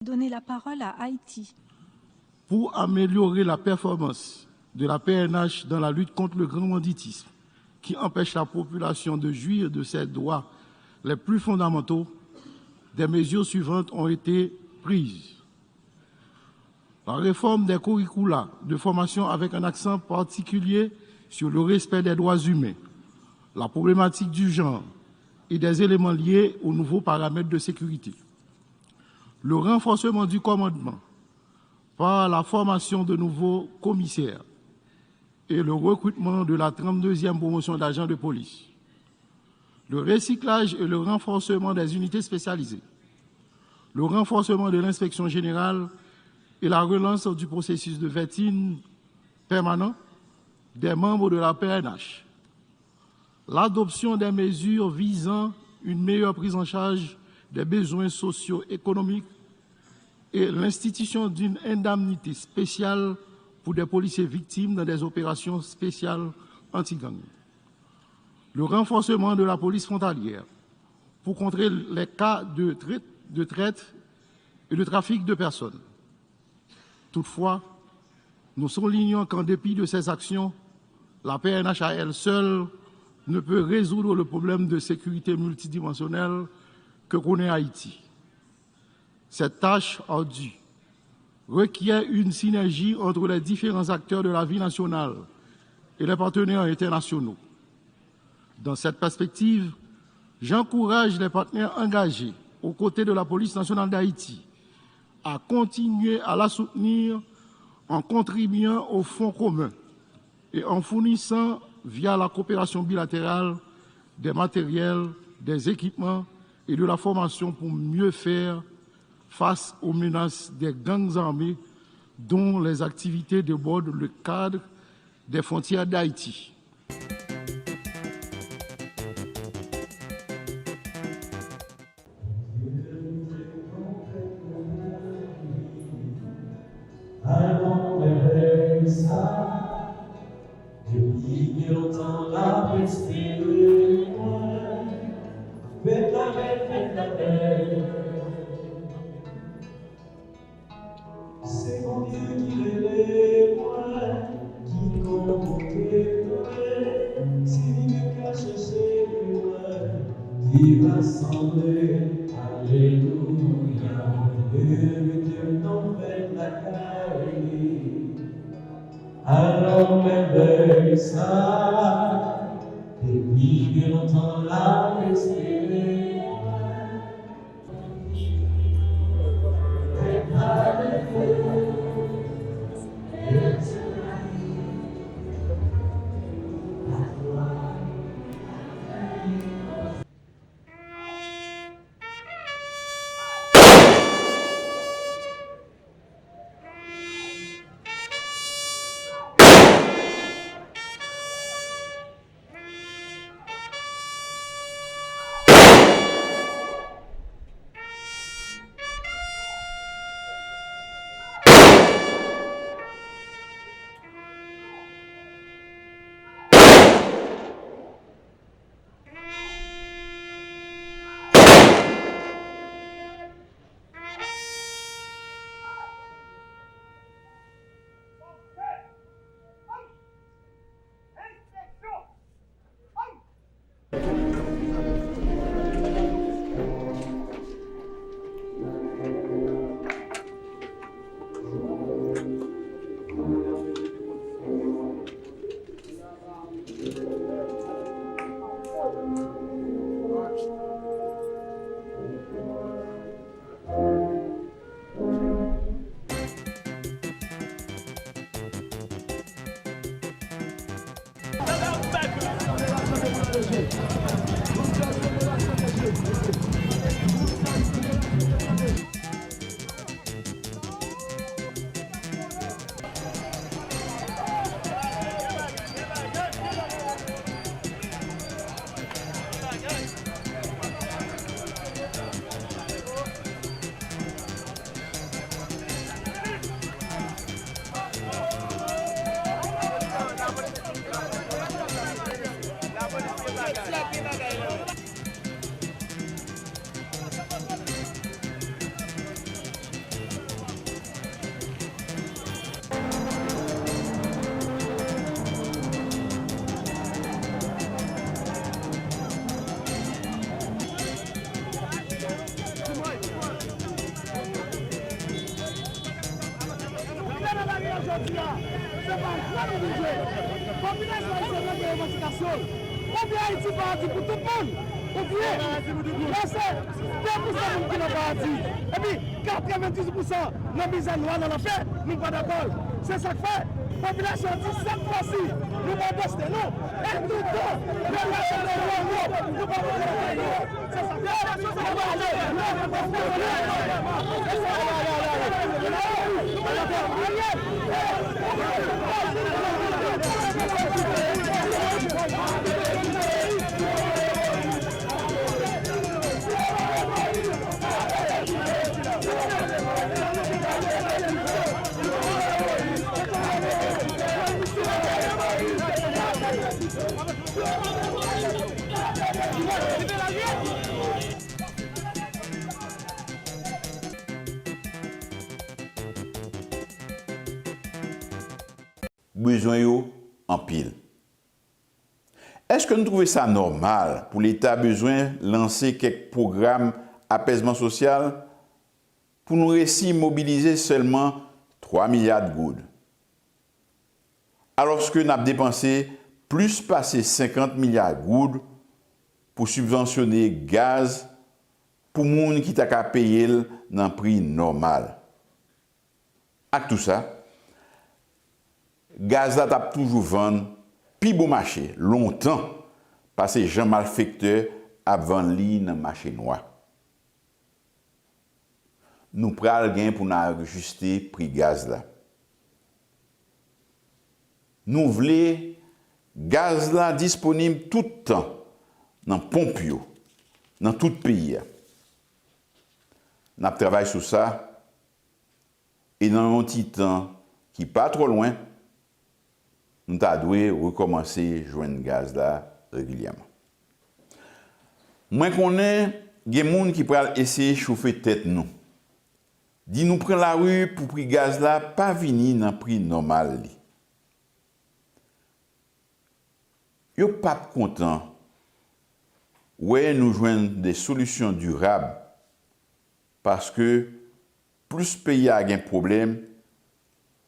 Donner la parole à Haïti. Pour améliorer la performance de la PNH dans la lutte contre le grand banditisme, qui empêche la population de jouir de ses droits les plus fondamentaux, des mesures suivantes ont été prises. La réforme des curricula de formation avec un accent particulier sur le respect des droits humains, la problématique du genre et des éléments liés aux nouveaux paramètres de sécurité. Le renforcement du commandement par la formation de nouveaux commissaires et le recrutement de la 32e promotion d'agents de police. Le recyclage et le renforcement des unités spécialisées. Le renforcement de l'inspection générale et la relance du processus de vetting permanent des membres de la PNH. L'adoption des mesures visant une meilleure prise en charge des besoins socio-économiques et l'institution d'une indemnité spéciale pour des policiers victimes dans des opérations spéciales anti-gang. Le renforcement de la police frontalière pour contrer les cas de traite et de trafic de personnes. Toutefois, nous soulignons qu'en dépit de ces actions, la PNH à elle seule ne peut résoudre le problème de sécurité multidimensionnelle que connaît Haïti. Cette tâche ardue requiert une synergie entre les différents acteurs de la vie nationale et les partenaires internationaux. Dans cette perspective, j'encourage les partenaires engagés aux côtés de la police nationale d'Haïti à continuer à la soutenir en contribuant au fonds commun et en fournissant, via la coopération bilatérale, des matériels, des équipements et de la formation pour mieux faire face aux menaces des gangs armés dont les activités débordent le cadre des frontières d'Haïti. Depuis longtemps la respiré, faites la belle. C'est mon Dieu qui l'élève, qui convoque, c'est lui qui a cherché, qui va sembler, alléluia, Dieu n'en fait la carrière. Alors m'éveille ça, depuis que longtemps la respiré. La dit là, c'est pas quoi nous disons. Population haïtienne de revendication. Combien Haïti paradis pour tout le monde? Oubliez, laissez 2% qui n'ont pas dit. Et puis 90% dans misère noire dans l'enfer, nous pas d'accord. C'est ça que fait. Population dit cette fois-ci, nous allons tester nous. Et tout le temps, le lâcher de l'eau, nous pas c'est ça. Besoin yo en pile. Est-ce que nous trouvons ça normal pour l'État besoin de lancer quelques programmes apaisement social pour nous réussir mobiliser seulement 3 milliards de goudes? Alors que nous avons dépensé plus passer 50 milliards de goudes pour subventionner gaz pour les gens qui t'a qu'à payer dans un prix normal. Avec tout ça, gaz là t'a toujours vendu puis bon marché longtemps parce que gens malfecteurs a vendu dans marché noir. Nous pral gain pour nous ajuster prix gaz là. Nous voulons gaz là disponible tout le temps dans pompe yo, dans tout le pays. Nous travaillons sur ça et dans un petit temps qui pas trop loin, nous devons recommencer à joindre gaz là régulièrement. Moi connais des gens qui peuvent essayer de chauffer tête nous. Dis nous prendre la rue pour prix gaz là pas venir dans prix normal li. Yo pas content. Ouais, nous joindre des solutions durables parce que plus pays a un problème,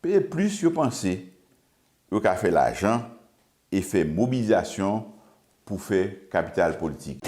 plus yo penser yo ka fait l'argent et fait mobilisation pour faire capital politique.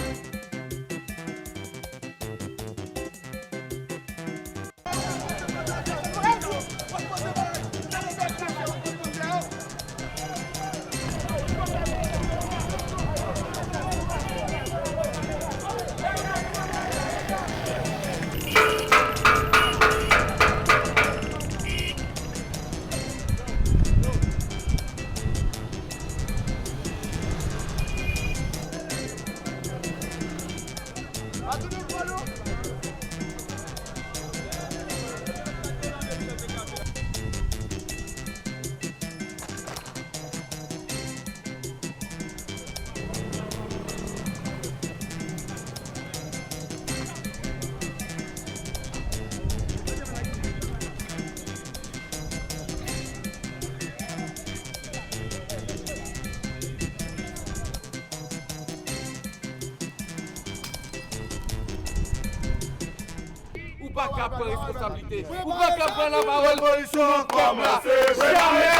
Pas qu'à prendre responsabilité. Ou pas qu'à prendre la parole. Révolution comme là. Jamais.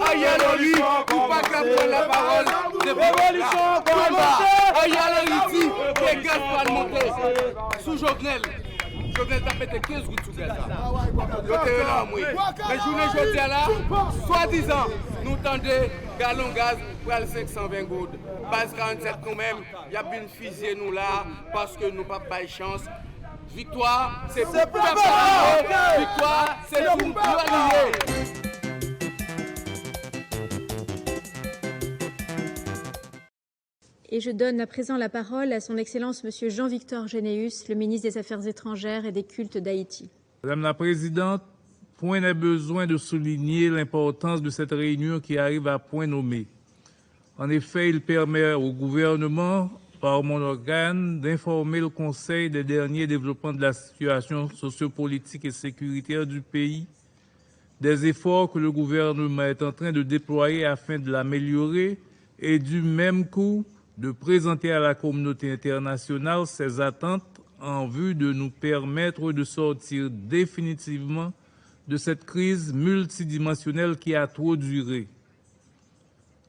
Ariel Henry, ou pas qu'à prendre la parole. Révolution comme là. Ariel Henry, qui gaz parlementaire. Sous Jovenel. Jovenel t'a pété 15 gouttes sous gaz. Mais journée aujourd'hui là, soi-disant, nous tendons gallon gaz pour aller 520 gouttes. Base 47 quand même, il y a bien fusée nous là parce que nous n'avons pas de chance. Victoire, c'est pour la victoire, c'est pour nous allier. Et je donne à présent la parole à son Excellence Monsieur Jean-Victor Généus, le ministre des Affaires étrangères et des cultes d'Haïti. Madame la Présidente, point n'est besoin de souligner l'importance de cette réunion qui arrive à point nommé. En effet, il permet au gouvernement, par mon organe, d'informer le Conseil des derniers développements de la situation sociopolitique et sécuritaire du pays, des efforts que le gouvernement est en train de déployer afin de l'améliorer et du même coup de présenter à la communauté internationale ses attentes en vue de nous permettre de sortir définitivement de cette crise multidimensionnelle qui a trop duré.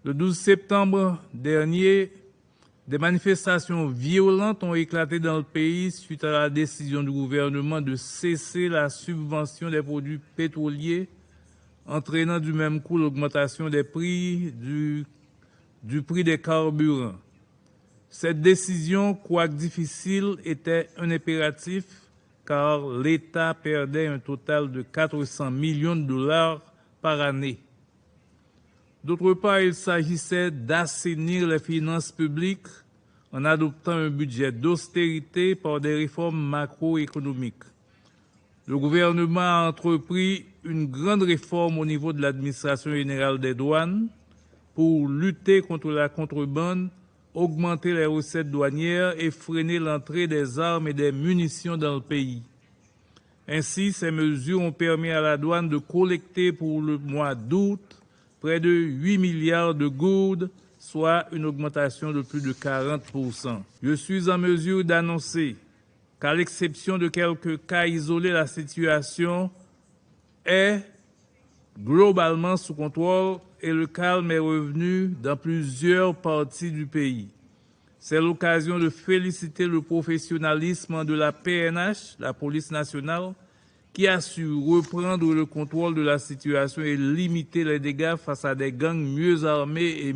Le 12 septembre dernier, des manifestations violentes ont éclaté dans le pays suite à la décision du gouvernement de cesser la subvention des produits pétroliers, entraînant du même coup l'augmentation des prix du prix des carburants. Cette décision, quoique difficile, était un impératif car l'État perdait un total de 400 millions de dollars par année. D'autre part, il s'agissait d'assainir les finances publiques en adoptant un budget d'austérité par des réformes macroéconomiques. Le gouvernement a entrepris une grande réforme au niveau de l'administration générale des douanes pour lutter contre la contrebande, augmenter les recettes douanières et freiner l'entrée des armes et des munitions dans le pays. Ainsi, ces mesures ont permis à la douane de collecter pour le mois d'août près de 8 milliards de gourdes, soit une augmentation de plus de 40%. Je suis en mesure d'annoncer qu'à l'exception de quelques cas isolés, la situation est globalement sous contrôle et le calme est revenu dans plusieurs parties du pays. C'est l'occasion de féliciter le professionnalisme de la PNH, la police nationale, qui a su reprendre le contrôle de la situation et limiter les dégâts face à des gangs mieux armés et